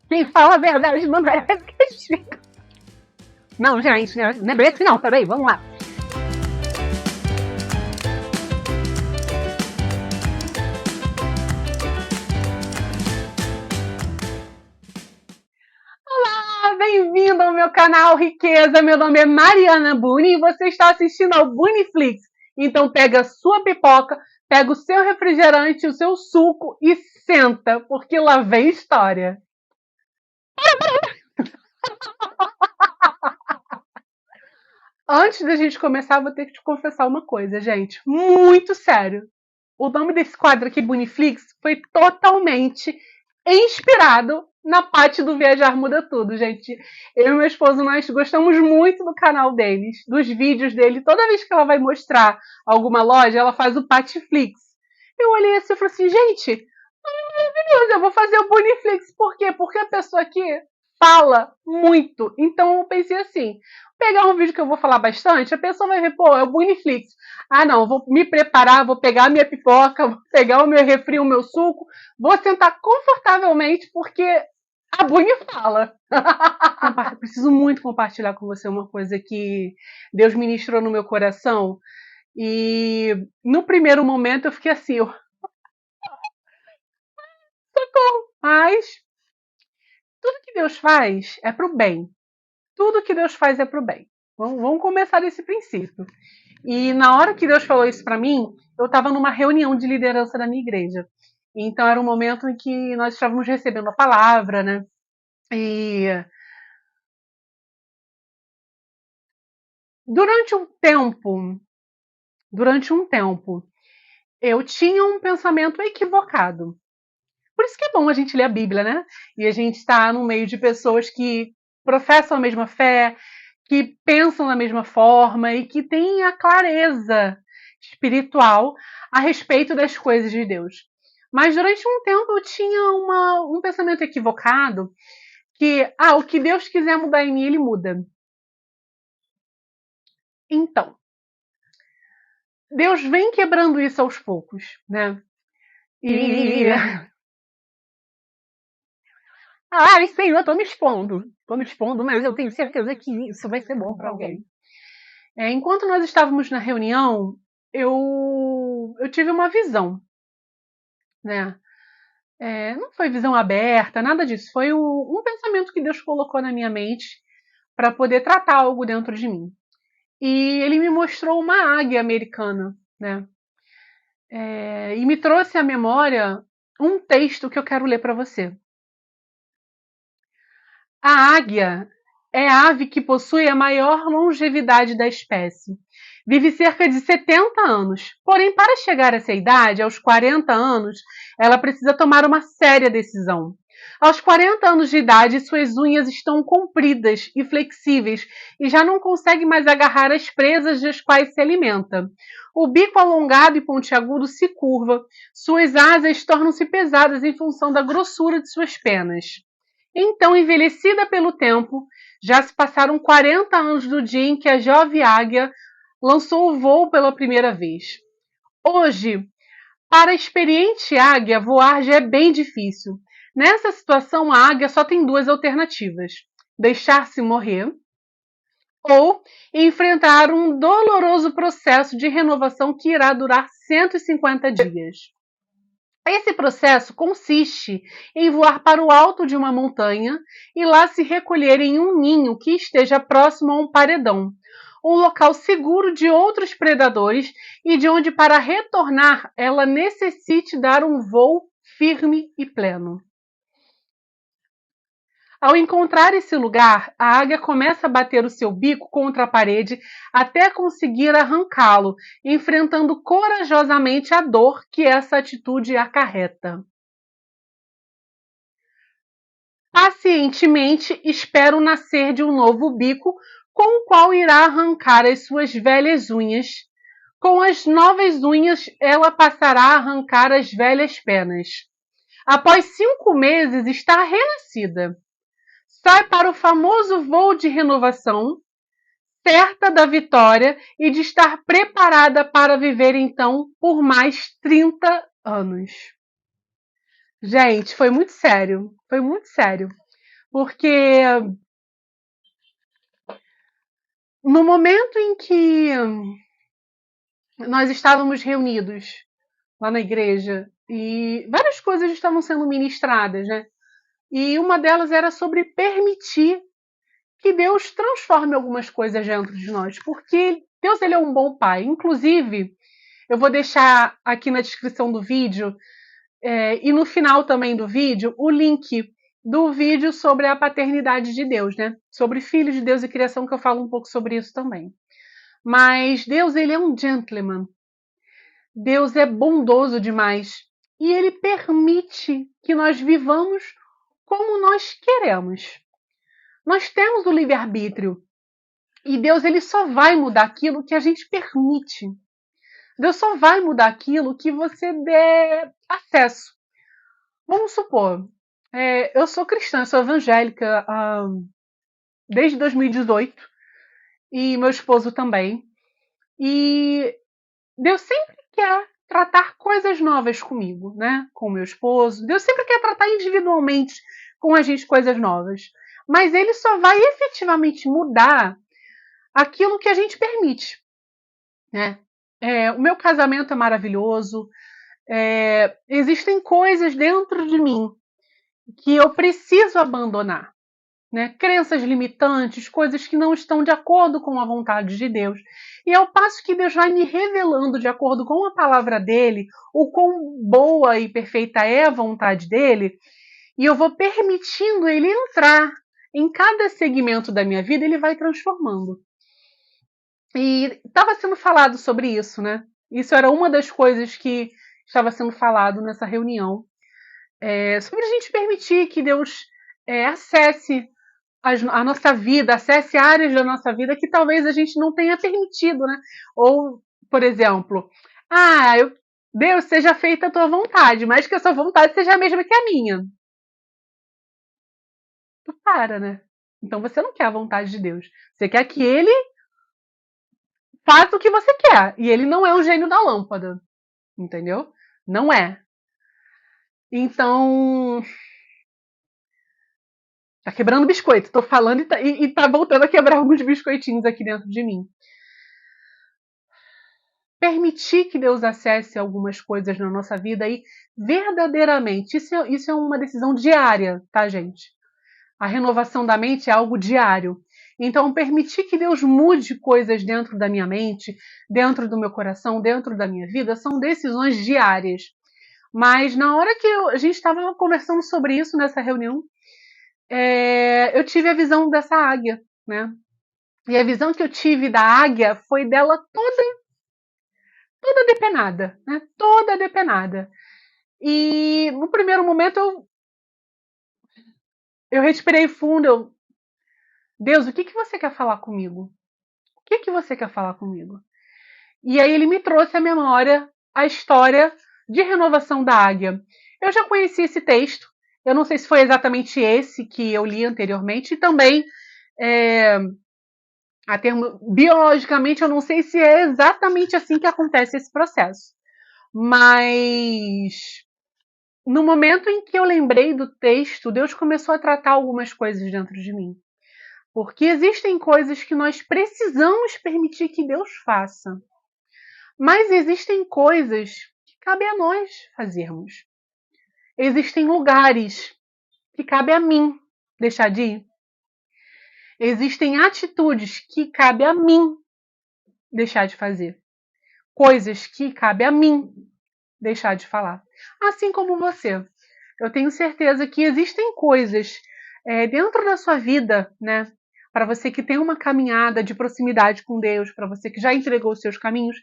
Quem fala a verdade não merece castigo. Não, gente, não é bem assim não, peraí, vamos lá. Olá, bem-vindo ao meu canal Riqueza. Meu nome é Mariana Buni e você está assistindo ao Buniflix. Então pega a sua pipoca, pega o seu refrigerante, o seu suco e senta, porque lá vem história. Antes da gente começar, vou ter que te confessar uma coisa, gente. Muito sério. O nome desse quadro aqui, Buniflix, foi totalmente inspirado na parte do Viajar Muda Tudo, gente. Eu e meu esposo, nós gostamos muito do canal deles, dos vídeos dele. Toda vez que ela vai mostrar alguma loja, ela faz o Patiflix. Eu olhei assim e falei assim, gente, maravilhoso, eu vou fazer o Buniflix. Por quê? Porque a pessoa aqui fala muito. Então eu pensei assim, pegar um vídeo que eu vou falar bastante, a pessoa vai ver, pô, é o Buniflix. Ah, não, vou me preparar, vou pegar a minha pipoca, vou pegar o meu refri, o meu suco, vou sentar confortavelmente, porque a Buni fala. Preciso muito compartilhar com você uma coisa que Deus ministrou no meu coração. E no primeiro momento eu fiquei assim, socorro, mas tudo que Deus faz é pro bem. Tudo que Deus faz é pro bem. Vamos começar desse princípio. E na hora que Deus falou isso para mim, eu estava numa reunião de liderança da minha igreja. Então era um momento em que nós estávamos recebendo a palavra, né? E durante um tempo, eu tinha um pensamento equivocado. Por isso que é bom a gente ler a Bíblia, né? E a gente está no meio de pessoas que professam a mesma fé, que pensam da mesma forma e que têm a clareza espiritual a respeito das coisas de Deus. Mas durante um tempo eu tinha um pensamento equivocado que, o que Deus quiser mudar em mim, Ele muda. Então, Deus vem quebrando isso aos poucos, né? Ai, Senhor, tô me expondo, mas eu tenho certeza que isso vai ser bom para alguém. Enquanto nós estávamos na reunião, eu tive uma visão, né? Não foi visão aberta, nada disso. Foi um pensamento que Deus colocou na minha mente para poder tratar algo dentro de mim. E Ele me mostrou uma águia americana, né? E me trouxe à memória um texto que eu quero ler para você. A águia é a ave que possui a maior longevidade da espécie. Vive cerca de 70 anos. Porém, para chegar a essa idade, aos 40 anos, ela precisa tomar uma séria decisão. Aos 40 anos de idade, suas unhas estão compridas e flexíveis e já não consegue mais agarrar as presas das quais se alimenta. O bico alongado e pontiagudo se curva, suas asas tornam-se pesadas em função da grossura de suas penas. Então, envelhecida pelo tempo, já se passaram 40 anos do dia em que a jovem águia lançou o voo pela primeira vez. Hoje, para a experiente águia, voar já é bem difícil. Nessa situação, a águia só tem duas alternativas: deixar-se morrer ou enfrentar um doloroso processo de renovação que irá durar 150 dias. Esse processo consiste em voar para o alto de uma montanha e lá se recolher em um ninho que esteja próximo a um paredão, um local seguro de outros predadores e de onde, para retornar, ela necessite dar um voo firme e pleno. Ao encontrar esse lugar, a águia começa a bater o seu bico contra a parede até conseguir arrancá-lo, enfrentando corajosamente a dor que essa atitude acarreta. Pacientemente espera o nascer de um novo bico, com o qual irá arrancar as suas velhas unhas. Com as novas unhas, ela passará a arrancar as velhas penas. Após 5 meses, está renascida. Sai para o famoso voo de renovação, certa da vitória e de estar preparada para viver então por mais 30 anos. Gente, foi muito sério. Foi muito sério. Porque no momento em que nós estávamos reunidos lá na igreja e várias coisas estavam sendo ministradas, né? E uma delas era sobre permitir que Deus transforme algumas coisas dentro de nós, porque Deus ele é um bom pai. Inclusive, eu vou deixar aqui na descrição do vídeo e no final também do vídeo o link do vídeo sobre a paternidade de Deus, né? Sobre filhos de Deus e criação, que eu falo um pouco sobre isso também. Mas Deus ele é um gentleman. Deus é bondoso demais e ele permite que nós vivamos como nós queremos. Nós temos o livre-arbítrio e Deus ele só vai mudar aquilo que a gente permite. Deus só vai mudar aquilo que você der acesso. Vamos supor, eu sou cristã, eu sou evangélica desde 2018 e meu esposo também. E Deus sempre quer tratar coisas novas comigo, né? Com meu esposo. Deus sempre quer tratar individualmente com a gente coisas novas. Mas ele só vai efetivamente mudar aquilo que a gente permite, né? O meu casamento é maravilhoso. Existem coisas dentro de mim que eu preciso abandonar, né? Crenças limitantes, coisas que não estão de acordo com a vontade de Deus. E ao passo que Deus vai me revelando de acordo com a palavra dele, o quão boa e perfeita é a vontade dele, e eu vou permitindo ele entrar em cada segmento da minha vida, ele vai transformando. E estava sendo falado sobre isso, né? Isso era uma das coisas que estava sendo falado nessa reunião. Sobre a gente permitir que Deus acesse a nossa vida, acesse áreas da nossa vida que talvez a gente não tenha permitido, né? Ou, por exemplo, Deus, seja feita a tua vontade, mas que a sua vontade seja a mesma que a minha. Tu para, né? Então você não quer a vontade de Deus. Você quer que ele faça o que você quer. E ele não é um gênio da lâmpada. Entendeu? Não é. Então, tá quebrando biscoito. Tô falando e tá voltando a quebrar alguns biscoitinhos aqui dentro de mim. Permitir que Deus acesse algumas coisas na nossa vida e verdadeiramente, isso é uma decisão diária, tá, gente? A renovação da mente é algo diário. Então, permitir que Deus mude coisas dentro da minha mente, dentro do meu coração, dentro da minha vida, são decisões diárias. Mas na hora que a gente estava conversando sobre isso nessa reunião, eu tive a visão dessa águia, né? E a visão que eu tive da águia foi dela toda depenada, né? Toda depenada. E no primeiro momento eu respirei fundo. Deus, o que você quer falar comigo? O que você quer falar comigo? E aí ele me trouxe à memória a história de renovação da águia. Eu já conheci esse texto. Eu não sei se foi exatamente esse que eu li anteriormente. E também, biologicamente, eu não sei se é exatamente assim que acontece esse processo. Mas no momento em que eu lembrei do texto, Deus começou a tratar algumas coisas dentro de mim. Porque existem coisas que nós precisamos permitir que Deus faça. Mas existem coisas que cabe a nós fazermos. Existem lugares que cabe a mim deixar de ir. Existem atitudes que cabe a mim deixar de fazer. Coisas que cabe a mim deixar de falar. Assim como você. Eu tenho certeza que existem coisas dentro da sua vida, né? Para você que tem uma caminhada de proximidade com Deus, para você que já entregou os seus caminhos,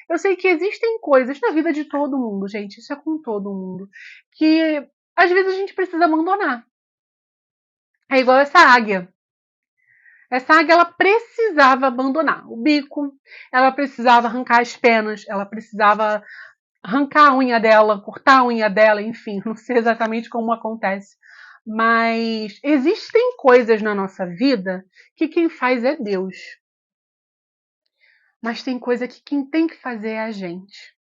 eu sei que existem coisas na vida de todo mundo, gente, isso é com todo mundo, que às vezes a gente precisa abandonar. É igual essa águia. Essa águia, ela precisava abandonar o bico, ela precisava arrancar as penas, ela precisava arrancar a unha dela, cortar a unha dela, enfim, não sei exatamente como acontece. Mas existem coisas na nossa vida que quem faz é Deus. Mas tem coisa que quem tem que fazer é a gente.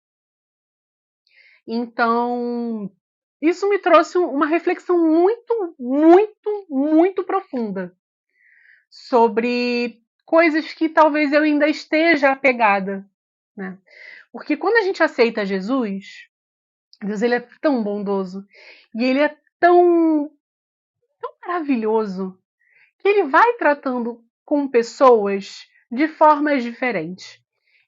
Então, isso me trouxe uma reflexão muito profunda sobre coisas que talvez eu ainda esteja apegada, né? Porque quando a gente aceita Jesus, Deus ele é tão bondoso e ele é tão maravilhoso que ele vai tratando com pessoas de formas diferentes.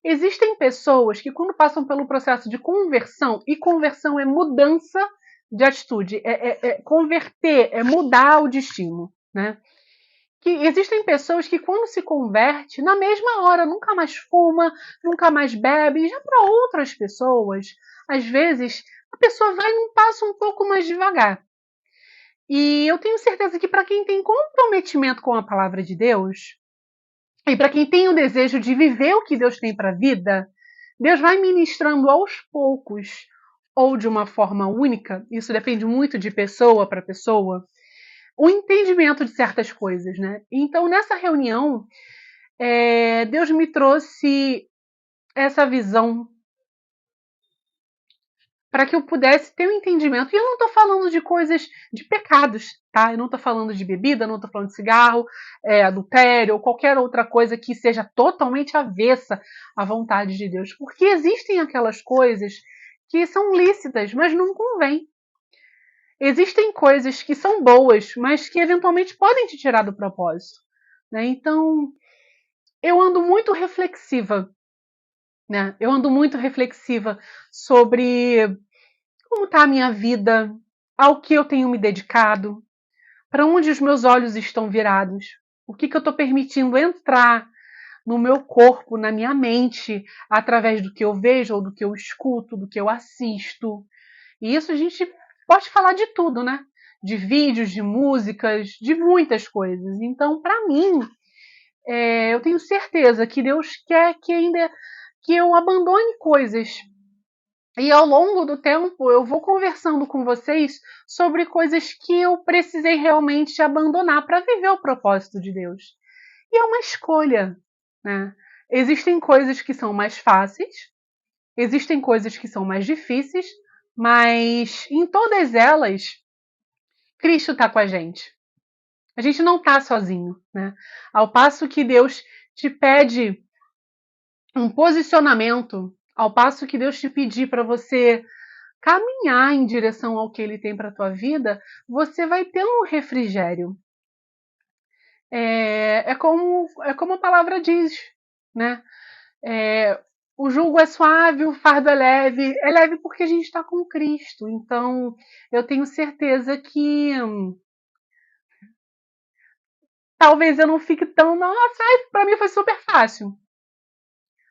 Existem pessoas que, quando passam pelo processo de conversão, e conversão é mudança de atitude, é converter, é mudar o destino, né? Que existem pessoas que, quando se converte, na mesma hora, nunca mais fuma, nunca mais bebe. Já para outras pessoas, às vezes, a pessoa vai num passo um pouco mais devagar. E eu tenho certeza que para quem tem comprometimento com a palavra de Deus, e para quem tem o desejo de viver o que Deus tem para a vida, Deus vai ministrando aos poucos, ou de uma forma única, isso depende muito de pessoa para pessoa, o entendimento de certas coisas, né? Então, nessa reunião, Deus me trouxe essa visão para que eu pudesse ter um entendimento. E eu não estou falando de coisas, de pecados, tá? Eu não estou falando de bebida, não estou falando de cigarro, adultério ou qualquer outra coisa que seja totalmente avessa à vontade de Deus. Porque existem aquelas coisas que são lícitas, mas não convém. Existem coisas que são boas, mas que eventualmente podem te tirar do propósito, né? Então, eu ando muito reflexiva, né? Eu ando muito reflexiva sobre como está a minha vida, ao que eu tenho me dedicado, para onde os meus olhos estão virados, o que eu estou permitindo entrar no meu corpo, na minha mente, através do que eu vejo, ou do que eu escuto, do que eu assisto. E isso a gente pode falar de tudo, né? De vídeos, de músicas, de muitas coisas. Então, para mim, eu tenho certeza que Deus quer que eu abandone coisas. E ao longo do tempo eu vou conversando com vocês sobre coisas que eu precisei realmente abandonar para viver o propósito de Deus. E é uma escolha, né? Existem coisas que são mais fáceis, existem coisas que são mais difíceis, mas em todas elas, Cristo está com a gente. A gente não está sozinho, né? Ao passo que Deus te pede um posicionamento, ao passo que Deus te pedir para você caminhar em direção ao que Ele tem para a tua vida, você vai ter um refrigério. Como a palavra diz, né? O jugo é suave, o fardo é leve. É leve porque a gente está com Cristo. Então, eu tenho certeza que talvez eu não fique tão... Nossa, para mim foi super fácil.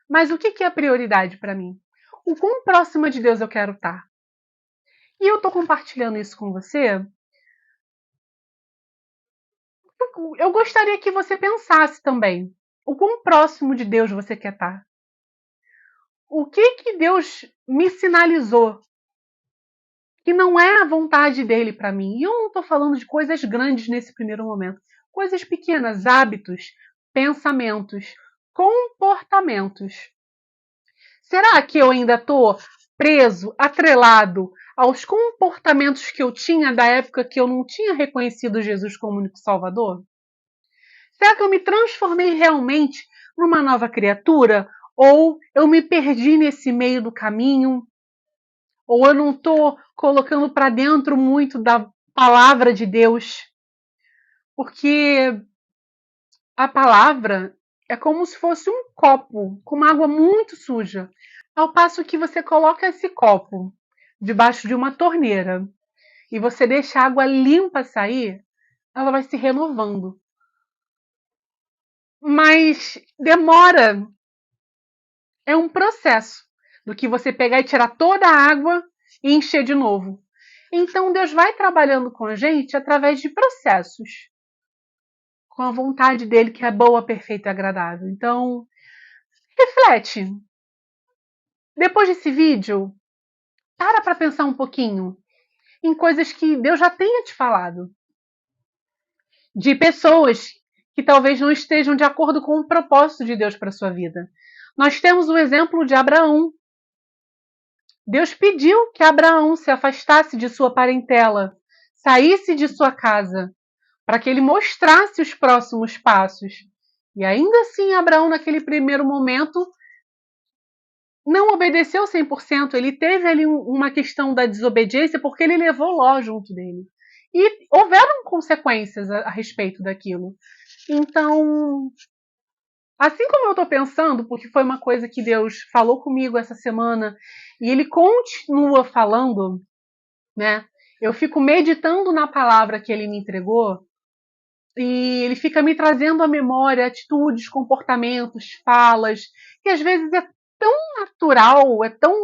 Mas o que é a prioridade para mim? O quão próxima de Deus eu quero estar? E eu estou compartilhando isso com você. Eu gostaria que você pensasse também. O quão próximo de Deus você quer estar? O que Deus me sinalizou que não é a vontade dele para mim? E eu não estou falando de coisas grandes nesse primeiro momento. Coisas pequenas, hábitos, pensamentos, comportamentos. Será que eu ainda estou preso, atrelado aos comportamentos que eu tinha da época que eu não tinha reconhecido Jesus como único Salvador? Será que eu me transformei realmente numa nova criatura? Ou eu me perdi nesse meio do caminho? Ou eu não estou colocando para dentro muito da palavra de Deus? Porque a palavra é como se fosse um copo com uma água muito suja. Ao passo que você coloca esse copo debaixo de uma torneira e você deixa a água limpa sair, ela vai se renovando. Mas demora. É um processo do que você pegar e tirar toda a água e encher de novo. Então Deus vai trabalhando com a gente através de processos, com a vontade dele que é boa, perfeita e agradável. Então, reflete. Depois desse vídeo, para pensar um pouquinho em coisas que Deus já tenha te falado. De pessoas que talvez não estejam de acordo com o propósito de Deus para a sua vida. Nós temos o exemplo de Abraão. Deus pediu que Abraão se afastasse de sua parentela, saísse de sua casa, para que ele mostrasse os próximos passos. E ainda assim, Abraão, naquele primeiro momento, não obedeceu 100%. Ele teve ali uma questão da desobediência porque ele levou Ló junto dele. E houveram consequências a respeito daquilo. Então, assim como eu estou pensando, porque foi uma coisa que Deus falou comigo essa semana, e Ele continua falando, né? Eu fico meditando na palavra que Ele me entregou, e Ele fica me trazendo à memória atitudes, comportamentos, falas, que às vezes é tão natural,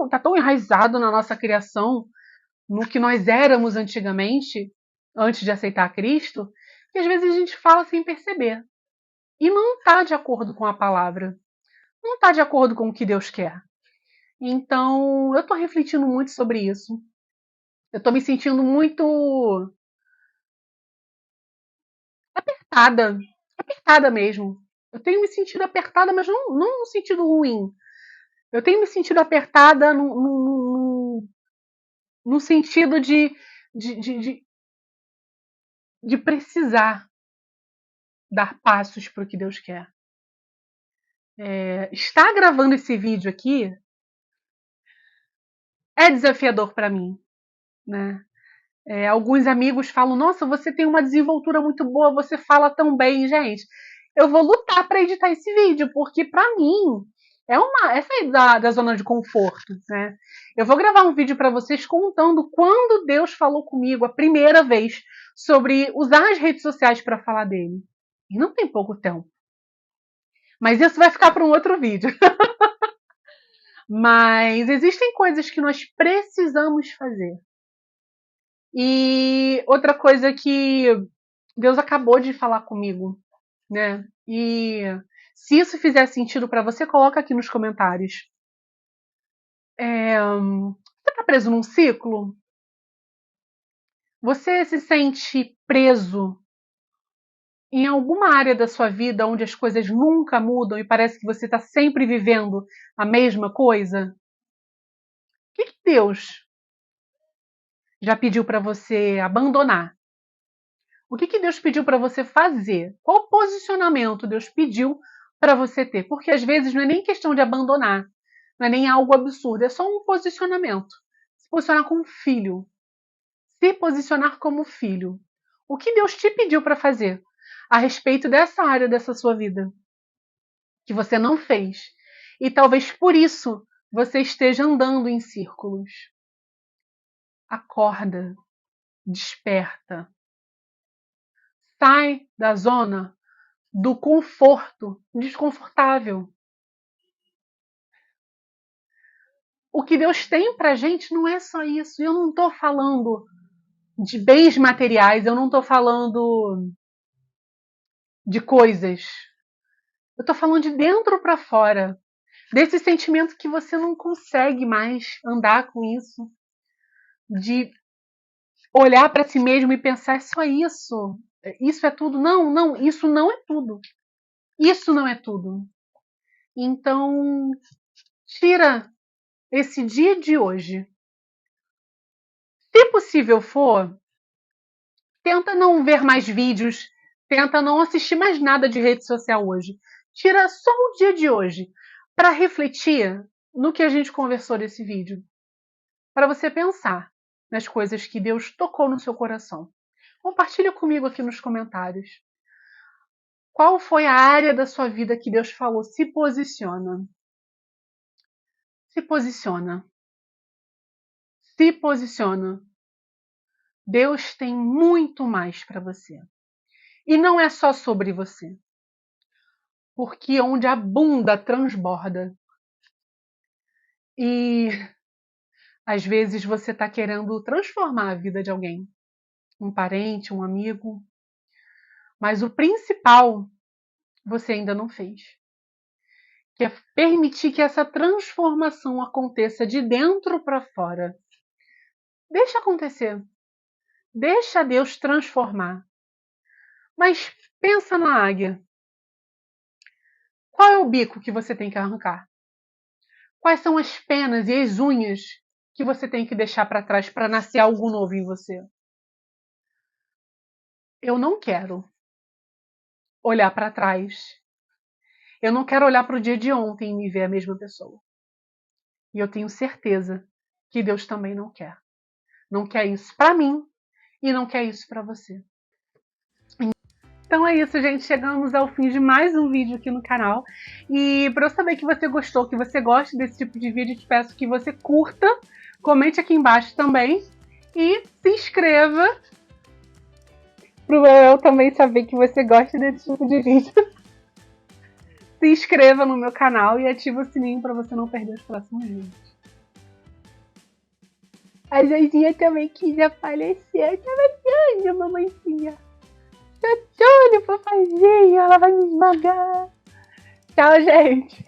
tá tão enraizado na nossa criação, no que nós éramos antigamente, antes de aceitar Cristo, que às vezes a gente fala sem perceber. E não está de acordo com a palavra. Não está de acordo com o que Deus quer. Então, eu estou refletindo muito sobre isso. Eu estou me sentindo muito apertada. Apertada mesmo. Eu tenho me sentido apertada, mas não no sentido ruim. Eu tenho me sentido apertada no sentido de, de, de, de precisar dar passos para o que Deus quer. Estar gravando esse vídeo aqui é desafiador para mim, né? Alguns amigos falam, nossa, você tem uma desenvoltura muito boa, você fala tão bem, gente. Eu vou lutar para editar esse vídeo, porque para mim é sair da zona de conforto, né? Eu vou gravar um vídeo para vocês contando quando Deus falou comigo a primeira vez sobre usar as redes sociais para falar dele. E não tem pouco tempo. Mas isso vai ficar para um outro vídeo. Mas existem coisas que nós precisamos fazer. E outra coisa que Deus acabou de falar comigo, né? E se isso fizer sentido para você, coloca aqui nos comentários. Você está preso num ciclo? Você se sente preso em alguma área da sua vida onde as coisas nunca mudam e parece que você está sempre vivendo a mesma coisa? O que Deus já pediu para você abandonar? O que Deus pediu para você fazer? Qual posicionamento Deus pediu para você ter? Porque às vezes não é nem questão de abandonar, não é nem algo absurdo, é só um posicionamento. Se posicionar como filho. Se posicionar como filho. O que Deus te pediu para fazer a respeito dessa área dessa sua vida que você não fez? E talvez por isso você esteja andando em círculos. Acorda, desperta. Sai da zona do conforto desconfortável. O que Deus tem pra gente não é só isso. Eu não estou falando de bens materiais, eu não estou falando de coisas. Eu estou falando de dentro para fora. Desse sentimento que você não consegue mais andar com isso. De olhar para si mesmo e pensar, é só isso. Isso é tudo. Não, não, isso não é tudo. Isso não é tudo. Então, tira esse dia de hoje. Se possível for, tenta não ver mais vídeos, tenta não assistir mais nada de rede social hoje. Tira só o dia de hoje para refletir no que a gente conversou nesse vídeo. Para você pensar nas coisas que Deus tocou no seu coração. Compartilha comigo aqui nos comentários. Qual foi a área da sua vida que Deus falou? Se posiciona. Se posiciona. Se posiciona. Deus tem muito mais para você. E não é só sobre você. Porque onde abunda, transborda. E às vezes você está querendo transformar a vida de alguém. Um parente, um amigo. Mas o principal você ainda não fez. Que é permitir que essa transformação aconteça de dentro para fora. Deixa acontecer. Deixa Deus transformar. Mas pensa na águia. Qual é o bico que você tem que arrancar? Quais são as penas e as unhas que você tem que deixar para trás para nascer algo novo em você? Eu não quero olhar para trás. Eu não quero olhar para o dia de ontem e me ver a mesma pessoa. E eu tenho certeza que Deus também não quer. Não quer isso para mim e não quer isso para você. Então é isso, gente. Chegamos ao fim de mais um vídeo aqui no canal. E para eu saber que você gostou, que você gosta desse tipo de vídeo, te peço que você curta, comente aqui embaixo também e se inscreva para eu também saber que você gosta desse tipo de vídeo. Se inscreva no meu canal e ativa o sininho para você não perder os próximos vídeos. A Josinha também quis aparecer. Tava doido, mamãezinha. Tô doido, papazinho. Ela vai me esmagar. Tchau, gente.